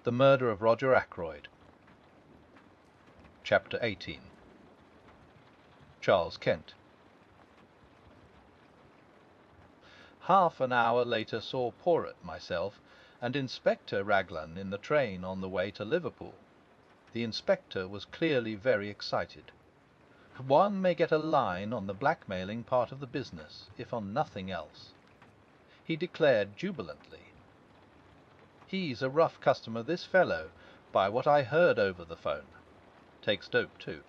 The Murder of Roger Ackroyd. Chapter 18. Charles Kent. Half an hour later saw Poirot, myself, and Inspector Raglan in the train on the way to Liverpool. The inspector was clearly very excited. One may get a line on the blackmailing part of the business, if on nothing else. He declared jubilantly, "He's a rough customer, this fellow, by what I heard over the phone. Takes dope, too.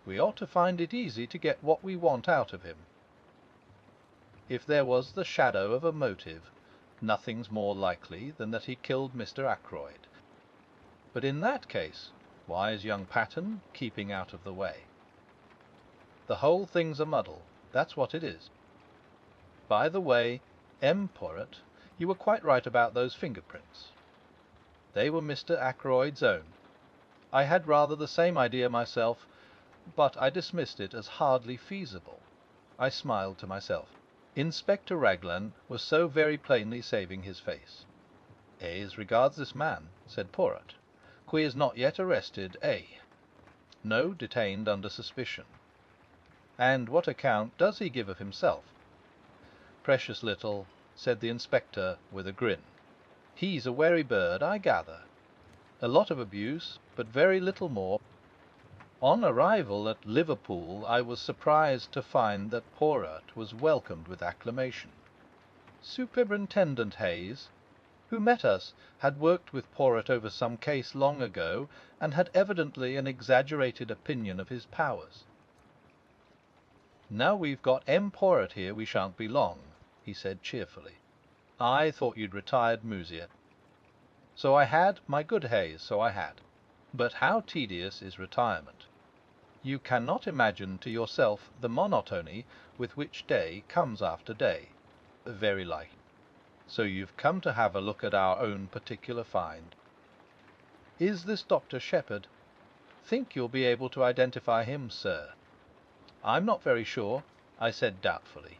We ought to find it easy to get what we want out of him. If there was the shadow of a motive, nothing's more likely than that he killed Mr. Ackroyd. But in that case, wise young Pattern keeping out of the way. The whole thing's a muddle, that's what it is. By the way, Poirot, you were quite right about those fingerprints. They were Mr. Ackroyd's own. I had rather the same idea myself, but I dismissed it as hardly feasible." I smiled to myself. Inspector Raglan was so very plainly saving his face. "As regards this man," said Poirot, "qui is not yet arrested, no, detained under suspicion. And what account does he give of himself?" "Precious little," said the inspector with a grin. "He's a wary bird, I gather. A lot of abuse, but very little more. On arrival at Liverpool, I was surprised to find that Poirot was welcomed with acclamation. Superintendent Hayes, who met us, had worked with Poirot over some case long ago, and had evidently an exaggerated opinion of his powers. "Now we've got Poirot here, we shan't be long," he said cheerfully. "I thought you'd retired, Musier." "So I had, my good Hayes, so I had. But how tedious is retirement! You cannot imagine to yourself the monotony with which day comes after day. Very likely. So you've come to have a look at our own particular find. Is this Dr. Shepherd? Think you'll be able to identify him, sir?" "I'm not very sure," I said doubtfully.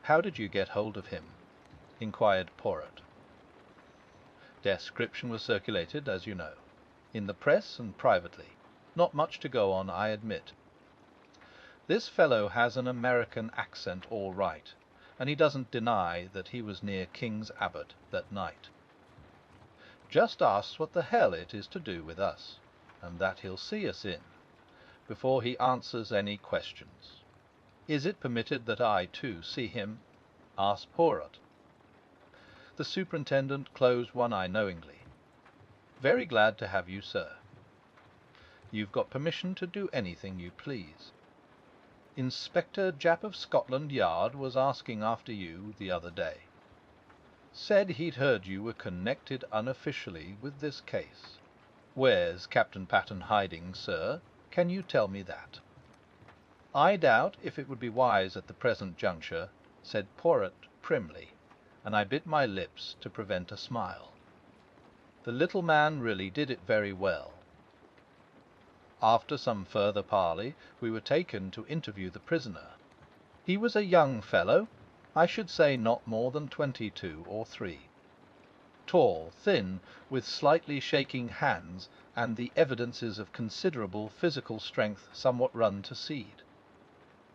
"How did you get hold of him?" inquired Poirot. "Description was circulated, as you know. In the press and privately. Not much to go on, I admit. This fellow has an American accent all right, and he doesn't deny that he was near King's Abbott that night. Just asks what the hell it is to do with us, and that he'll see us in, before he answers any questions. Is it permitted that I, too, see him?" asked Poirot. The superintendent closed one eye knowingly. "Very glad to have you, sir. You've got permission to do anything you please. Inspector Japp of Scotland Yard was asking after you the other day. Said he'd heard you were connected unofficially with this case. Where's Captain Pattern hiding, sir? Can you tell me that?" "I doubt if it would be wise at the present juncture," said Poirot primly, and I bit my lips to prevent a smile. The little man really did it very well. After some further parley, we were taken to interview the prisoner. He was a young fellow, I should say not more than 22 or 3. Tall, thin, with slightly shaking hands, and the evidences of considerable physical strength somewhat run to seed.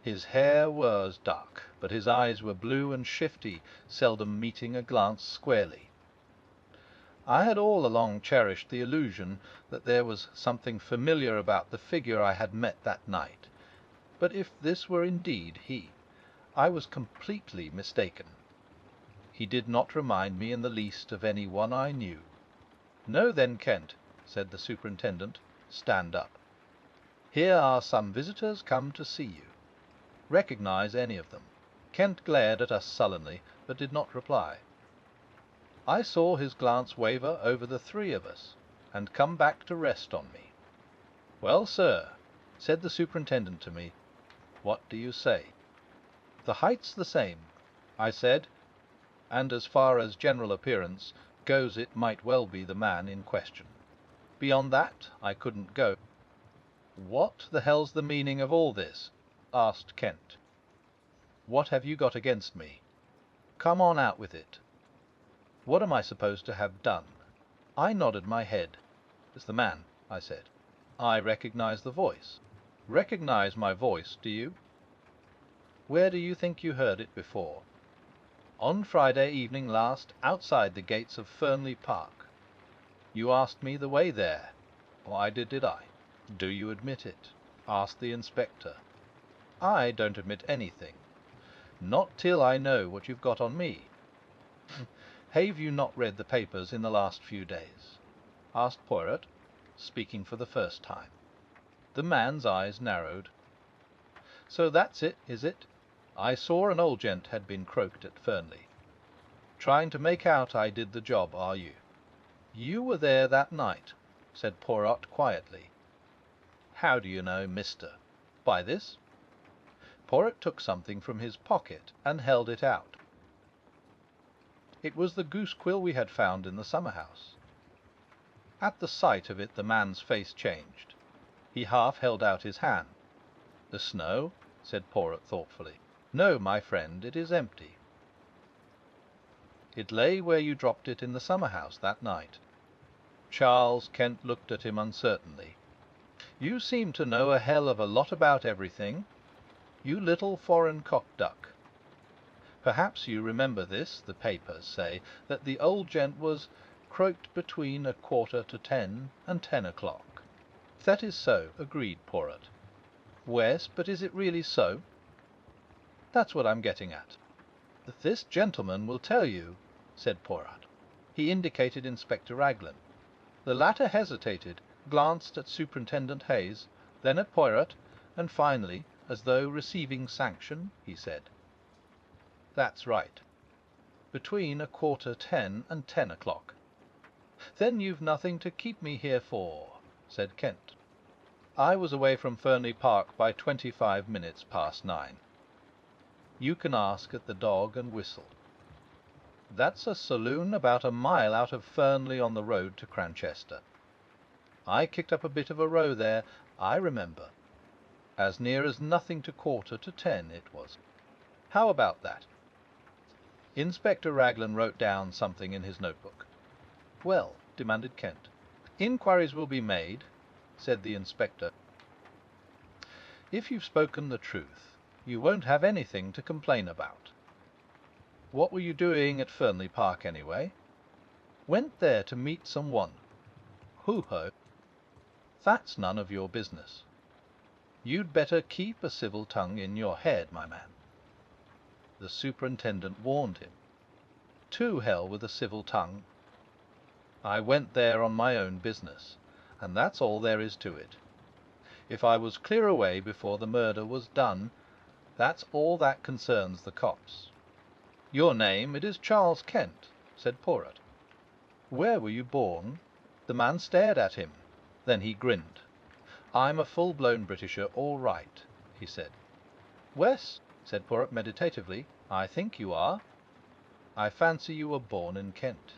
His hair was dark, but his eyes were blue and shifty, seldom meeting a glance squarely. I had all along cherished the illusion that there was something familiar about the figure I had met that night, but if this were indeed he, I was completely mistaken. He did not remind me in the least of any one I knew. "Now then, Kent," said the superintendent, "stand up. Here are some visitors come to see you. Recognize any of them?" Kent glared at us sullenly, but did not reply. I saw his glance waver over the 3 of us, and come back to rest on me. "Well, sir," said the superintendent to me, "what do you say?" "The height's the same," I said, "and as far as general appearance goes it might well be the man in question. Beyond that I couldn't go." "What the hell's the meaning of all this?" asked Kent. "What have you got against me? Come on out with it. What am I supposed to have done?" I nodded my head. "It's the man," I said. "I recognize the voice." "Recognize my voice, do you? Where do you think you heard it before?" "On Friday evening last, outside the gates of Fernley Park." "You asked me the way there." "Why did I?" "Do you admit it?" asked the inspector. "I don't admit anything." "Not till I know what you've got on me." "Have you not read the papers in the last few days?" asked Poirot, speaking for the first time. The man's eyes narrowed. "So that's it, is it? I saw an old gent had been croaked at Fernley. Trying to make out I did the job, are you?" "You were there that night," said Poirot quietly. "How do you know, mister?" "By this." Poirot took something from his pocket and held it out. It was the goose quill we had found in the summer-house. At the sight of it the man's face changed. He half held out his hand. "The snow?" said Poirot thoughtfully. "No, my friend, it is empty. It lay where you dropped it in the summer-house that night." Charles Kent looked at him uncertainly. "You seem to know a hell of a lot about everything, you little foreign cock-duck. Perhaps you remember this: the papers say that the old gent was croaked between 9:45 and 10 o'clock. That is so," agreed Poirot. "Wes, but is it really so?" "That's what I'm getting at." "This gentleman will tell you," said Poirot. He indicated Inspector Raglan. The latter hesitated, glanced at Superintendent Hayes, then at Poirot, and finally, as though receiving sanction, he said, "That's right. Between 9:45 and 10 o'clock." "Then you've nothing to keep me here for," said Kent. "I was away from Fernley Park by 25 minutes past 9. You can ask at the Dog and Whistle. That's a saloon about a mile out of Fernley on the road to Cranchester. I kicked up a bit of a row there, I remember. As near as nothing to 9:45 it was. How about that?" Inspector Raglan wrote down something in his notebook. "Well?" demanded Kent. "Inquiries will be made," said the inspector. "If you've spoken the truth, you won't have anything to complain about. What were you doing at Fernley Park, anyway?" "Went there to meet some one." "Who-ho?" "That's none of your business. You'd better keep a civil tongue in your head, my man." The superintendent warned him. "To hell with a civil tongue. I went there on my own business, and that's all there is to it. If I was clear away before the murder was done, that's all that concerns the cops." "Your name, it is Charles Kent," said Poirot. "Where were you born?" The man stared at him. Then he grinned. "I'm a full-blown Britisher, all right," he said. "Wes," said Poirot meditatively, "I think you are." "I fancy you were born in Kent."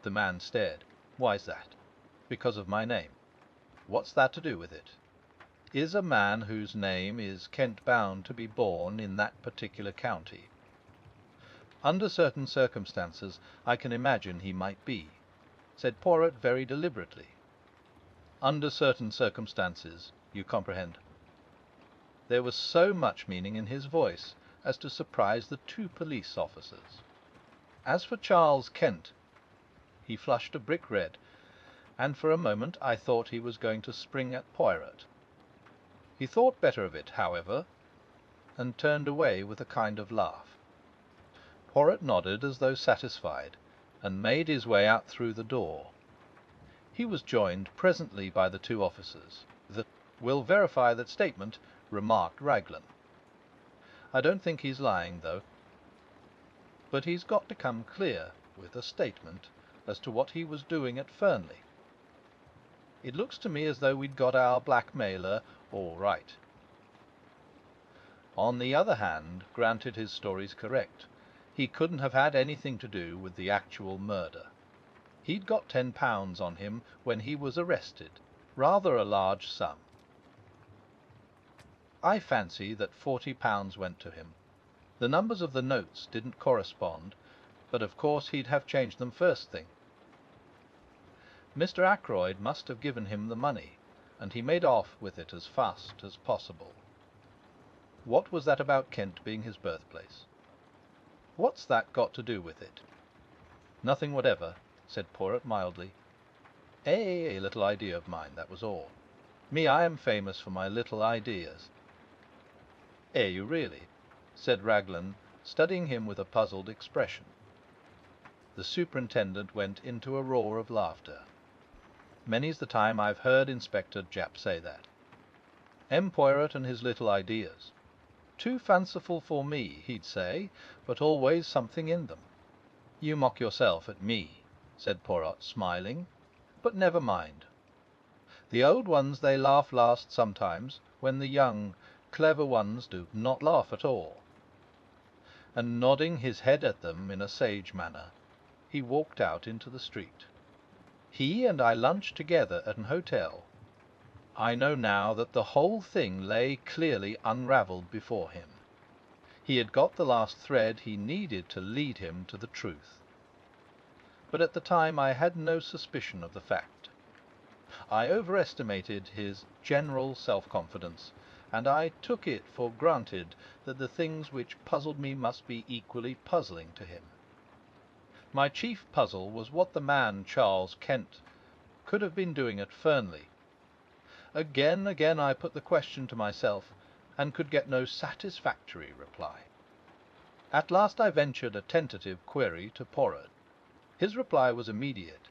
The man stared. "Why's that?" "Because of my name." "What's that to do with it?" "Is a man whose name is Kent bound to be born in that particular county?" "Under certain circumstances I can imagine he might be," said Poirot very deliberately. "Under certain circumstances, you comprehend." There was so much meaning in his voice as to surprise the two police officers. As for Charles Kent, he flushed a brick red, and for a moment I thought he was going to spring at Poirot. He thought better of it, however, and turned away with a kind of laugh. Poirot nodded as though satisfied, and made his way out through the door. He was joined presently by the two officers. "We'll verify that statement," remarked Raglan. "I don't think he's lying, though. But he's got to come clear with a statement as to what he was doing at Fernley. It looks to me as though we'd got our blackmailer all right. On the other hand, granted his story's correct, he couldn't have had anything to do with the actual murder. He'd got £10 on him when he was arrested, rather a large sum. I fancy that £40 went to him. The numbers of the notes didn't correspond, but of course he'd have changed them first thing. Mr. Ackroyd must have given him the money, and he made off with it as fast as possible. What was that about Kent being his birthplace? What's that got to do with it? Nothing whatever, said Poirot mildly. A little idea of mine, that was all. Me, I am famous for my little ideas. You really? Said Raglan, studying him with a puzzled expression. The superintendent went into a roar of laughter. Many's the time I've heard Inspector Japp say that. M. Poirot and his little ideas. Too fanciful for me, he'd say, but always something in them. You mock yourself at me, said Poirot, smiling, but never mind. The old ones they laugh last sometimes, when the young, clever ones do not laugh at all. And nodding his head at them in a sage manner, he walked out into the street. He and I lunched together at an hotel. I know now that the whole thing lay clearly unravelled before him. He had got the last thread he needed to lead him to the truth. But at the time I had no suspicion of the fact. I overestimated his general self-confidence, and I took it for granted that the things which puzzled me must be equally puzzling to him. My chief puzzle was what the man Charles Kent could have been doing at Fernley. Again I put the question to myself, and could get no satisfactory reply. At last I ventured a tentative query to Poirot. His reply was immediate.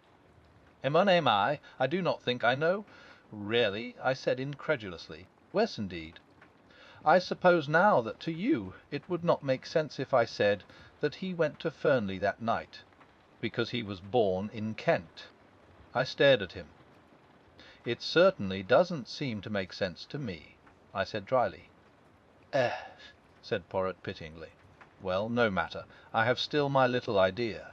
"Mon I do not think I know." "Really?" I said incredulously. "Wes, indeed." "I suppose now that to you it would not make sense if I said that he went to Fernley that night, because he was born in Kent." I stared at him. "It certainly doesn't seem to make sense to me," I said dryly. Said Poirot pityingly. "Well, no matter. I have still my little idea.